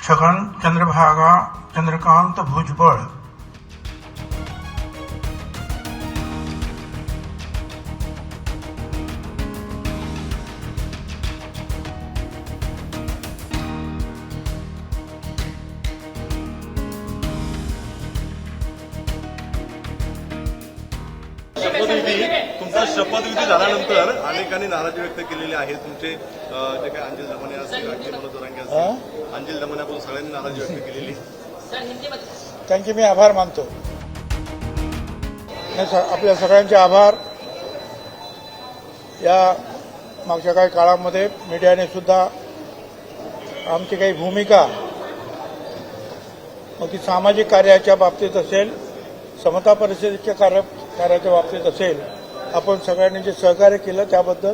छगन चंद्रभागा चंद्रकांत भुजबळ तुमचा शपथविधी झाल्यानंतर अनेकांनी नाराजी व्यक्त केलेली आहे. तुमचे जे काही अंजल दमने असतील, मनोज जरांगे असतील, अंजल दमनेपासून सगळ्यांनी नाराजी व्यक्त केलेली. त्यांचे मी आभार मानतो. आपल्या सगळ्यांचे आभार. या मागच्या काही काळामध्ये मीडियाने सुद्धा आमची काही भूमिका, मग ती सामाजिक कार्याच्या बाबतीत असेल, समता परिषदेच्या कार्याच्या बाबतीत असेल, आपण सगळ्यांनी जे सहकार्य केलं त्याबद्दल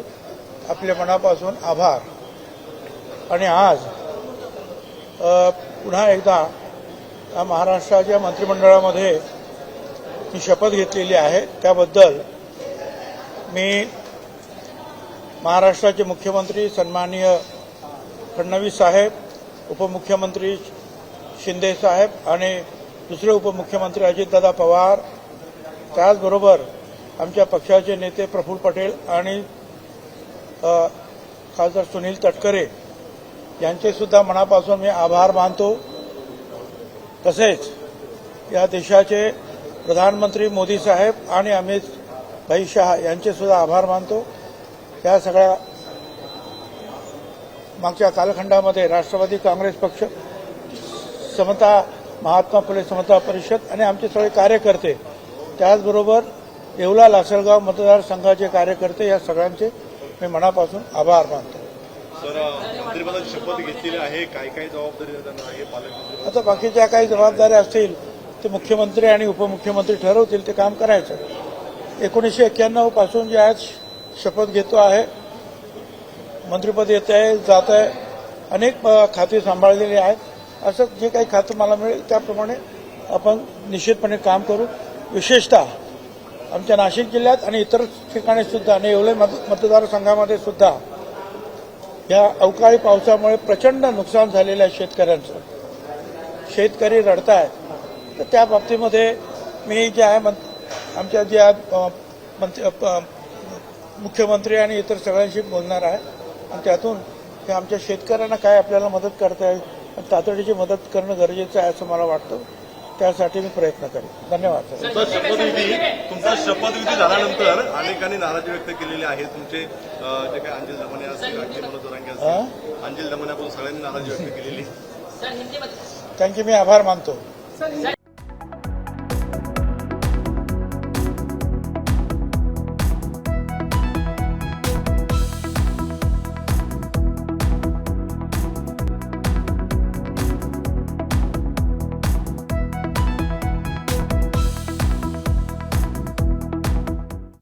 आपल्या मनापासून आभार. आणि आज पुन्हा एकदा महाराष्ट्राच्या मंत्रिमंडळामध्ये मी शपथ घेतलेली आहे. त्याबद्दल मी महाराष्ट्राचे मुख्यमंत्री सन्माननीय फडणवीस साहेब, उपमुख्यमंत्री शिंदे साहेब आणि दुसरे उपमुख्यमंत्री अजितदादा पवार, त्याचबरोबर आमच्या पक्षाचे नेते प्रफुल्ल पटेल आणि खासदार सुनील तटकरे यांचे सुद्धा मनापासून मी आभार मानतो. तसेच या देशाचे प्रधानमंत्री मोदी साहेब आणि अमित भाई शाह यांचे सुद्धा आभार मानतो. या सगळ्या मागच्या कालखंडामध्ये राष्ट्रवादी काँग्रेस पक्ष, समता महात्मा फुले समता परिषद आणि आमचे सगळे कार्यकर्ते, त्याचबरोबर येवला लासलगाव मतदारसंघाचे कार्यकर्ते, या सगळ्यांचे मी मनापासून आभार मानतो. सर, मंत्रिपदाची शपथ घेतलेली आहे, काय काय जबाबदारी त्यांना आहे पालकमंत्री? आता बाकीच्या काही जबाबदाऱ्या असतील ते मुख्यमंत्री आणि उपमुख्यमंत्री ठरवतील, ते काम करायचं. 1991 पासून जे आज शपथ घेतो आहे, मंत्रिपद येत आहे, जात आहे, अनेक खाती सांभाळलेली आहेत. असं जे काही खातं मला मिळेल त्याप्रमाणे आपण निश्चितपणे काम करू. विशेषतः आमच्या नाशिक जिल्ह्यात आणि इतर ठिकाणी सुद्धा आणि येवले मतदारसंघामध्ये सुद्धा या अवकाळी पावसामुळे प्रचंड नुकसान झालेलं आहे शेतकऱ्यांचं. शेतकरी रडतायत. तर त्या बाबतीमध्ये मी जे आहे आमच्या ज्या मुख्यमंत्री आणि इतर सगळ्यांशी बोलणार आहे आणि त्यातून ते आमच्या शेतकऱ्यांना काय आपल्याला मदत करता येईल, तातडीची मदत करणं गरजेचं आहे असं मला वाटतं. त्यासाठी मी प्रयत्न करेन. धन्यवाद. तुमचा शपथविधी झाल्यानंतर अनेकांनी नाराजी व्यक्त केलेली आहे. तुमचे जे काही अंजल दमने असतील, मनोज जरांगे असतील, अंजल दमनेपासून सगळ्यांनी नाराजी व्यक्त केलेली. त्यांचे मी आभार मानतो.